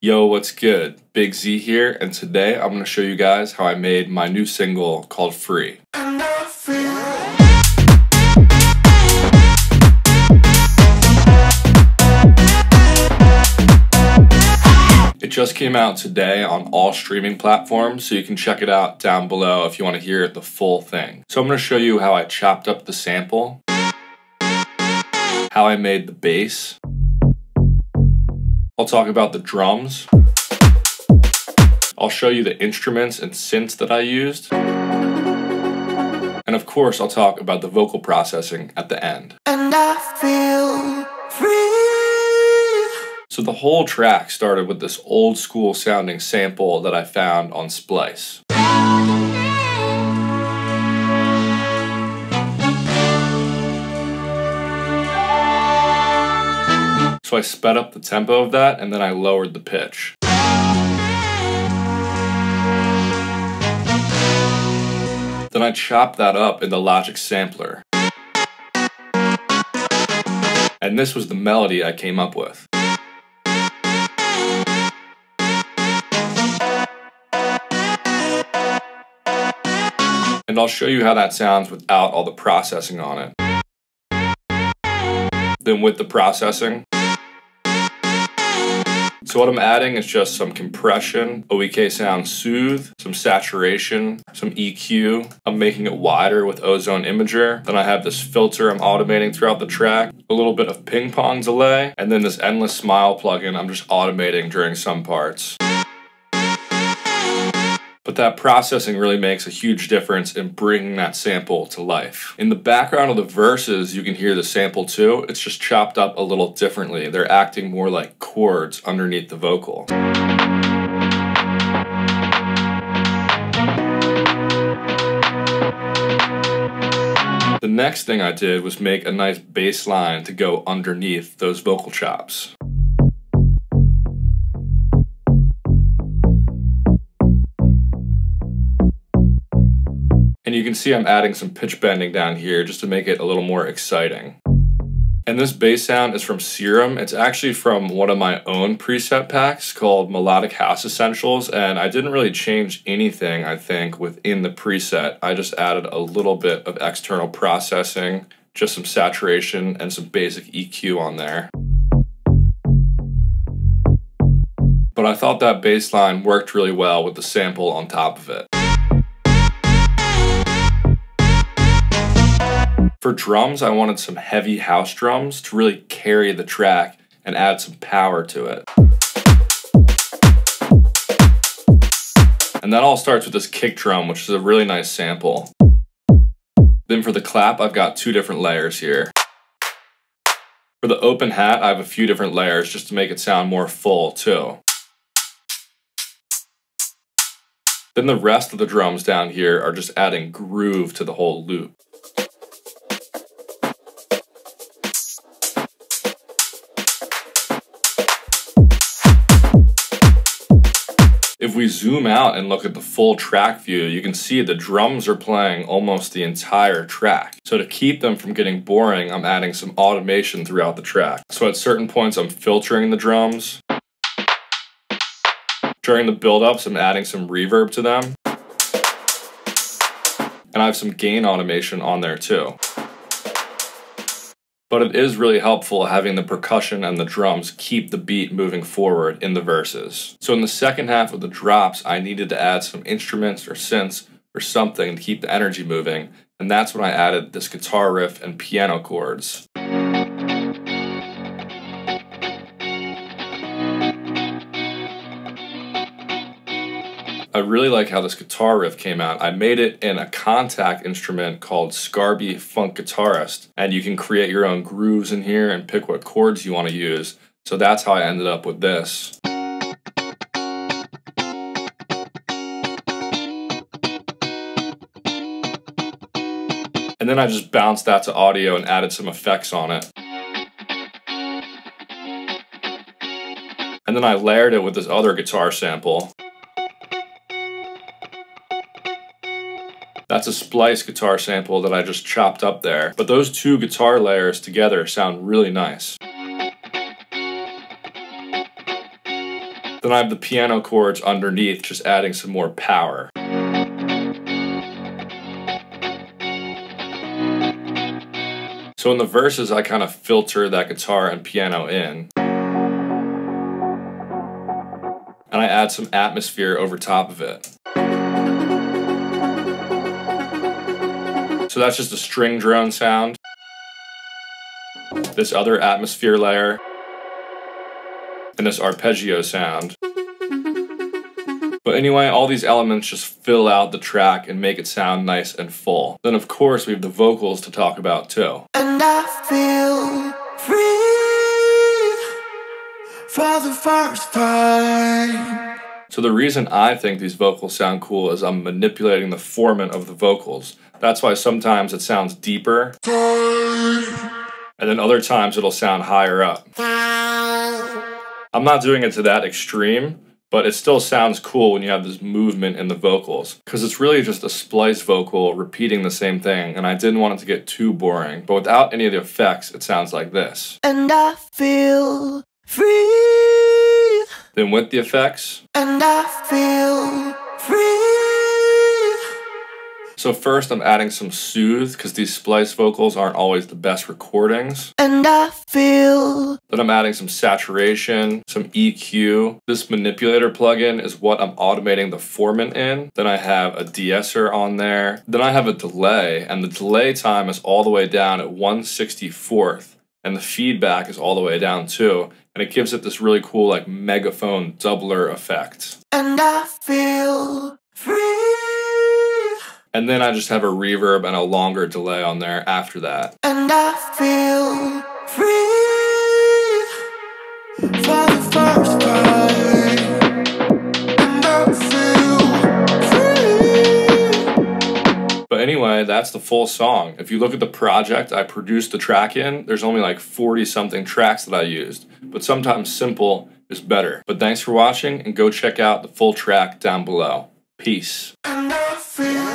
Yo, what's good? Big Z here, and today I'm going to show you guys how I made my new single called Free. It just came out today on all streaming platforms, so you can check it out down below if you want to hear the full thing. So I'm going to show you how I chopped up the sample, how I made the bass. I'll talk about the drums. I'll show you the instruments and synths that I used. And of course, I'll talk about the vocal processing at the end. And I feel free. So the whole track started with this old school sounding sample that I found on Splice. So I sped up the tempo of that, and then I lowered the pitch. Then I chopped that up in the Logic sampler. And this was the melody I came up with. And I'll show you how that sounds without all the processing on it. Then with the processing, so what I'm adding is just some compression, OEK sound soothe, some saturation, some EQ. I'm making it wider with Ozone Imager. Then I have this filter I'm automating throughout the track, a little bit of ping pong delay, and then this Endless Smile plugin I'm just automating during some parts. But that processing really makes a huge difference in bringing that sample to life. In the background of the verses, you can hear the sample too. It's just chopped up a little differently. They're acting more like chords underneath the vocal. The next thing I did was make a nice bass line to go underneath those vocal chops. And you can see I'm adding some pitch bending down here just to make it a little more exciting. And this bass sound is from Serum. It's actually from one of my own preset packs called Melodic House Essentials, and I didn't really change anything, I think, within the preset. I just added a little bit of external processing, just some saturation and some basic EQ on there. But I thought that bass line worked really well with the sample on top of it. For drums, I wanted some heavy house drums to really carry the track and add some power to it. And that all starts with this kick drum, which is a really nice sample. Then for the clap, I've got two different layers here. For the open hat, I have a few different layers just to make it sound more full too. Then the rest of the drums down here are just adding groove to the whole loop. If we zoom out and look at the full track view, you can see the drums are playing almost the entire track. So to keep them from getting boring, I'm adding some automation throughout the track. So at certain points, I'm filtering the drums. During the build-ups, I'm adding some reverb to them. And I have some gain automation on there too. But it is really helpful having the percussion and the drums keep the beat moving forward in the verses. So in the second half of the drops, I needed to add some instruments or synths or something to keep the energy moving, and that's when I added this guitar riff and piano chords. I really like how this guitar riff came out. I made it in a contact instrument called Scarby Funk Guitarist, and you can create your own grooves in here and pick what chords you want to use. So that's how I ended up with this. And then I just bounced that to audio and added some effects on it. And then I layered it with this other guitar sample. That's a Splice guitar sample that I just chopped up there. But those two guitar layers together sound really nice. Then Then I have the piano chords underneath, just adding some more power. So in the verses, I kind of filter that guitar and piano in. And I add some atmosphere over top of it. So that's just a string drone sound. This other atmosphere layer. And this arpeggio sound. But anyway, all these elements just fill out the track and make it sound nice and full. Then of course we have the vocals to talk about too. And I feel free for the first time. So the reason I think these vocals sound cool is I'm manipulating the formant of the vocals. That's why sometimes it sounds deeper, and then other times it'll sound higher up. I'm not doing it to that extreme, but it still sounds cool when you have this movement in the vocals, because it's really just a splice vocal repeating the same thing, and I didn't want it to get too boring. But without any of the effects, it sounds like this. And I feel free. Then with the effects. And I feel free. So first I'm adding some soothe, because these splice vocals aren't always the best recordings. And I feel. Then I'm adding some saturation, some EQ. This manipulator plugin is what I'm automating the formant in. Then I have a de-esser on there. Then I have a delay, and the delay time is all the way down at 1/64th. And the feedback is all the way down too. And it gives it this really cool like megaphone doubler effect. And I feel free. And then I just have a reverb and a longer delay on there after that. And I feel free for the first time. And I feel free. But anyway, that's the full song. If you look at the project I produced the track in, there's only like 40 something tracks that I used. But sometimes simple is better. But thanks for watching, and go check out the full track down below. Peace. And I feel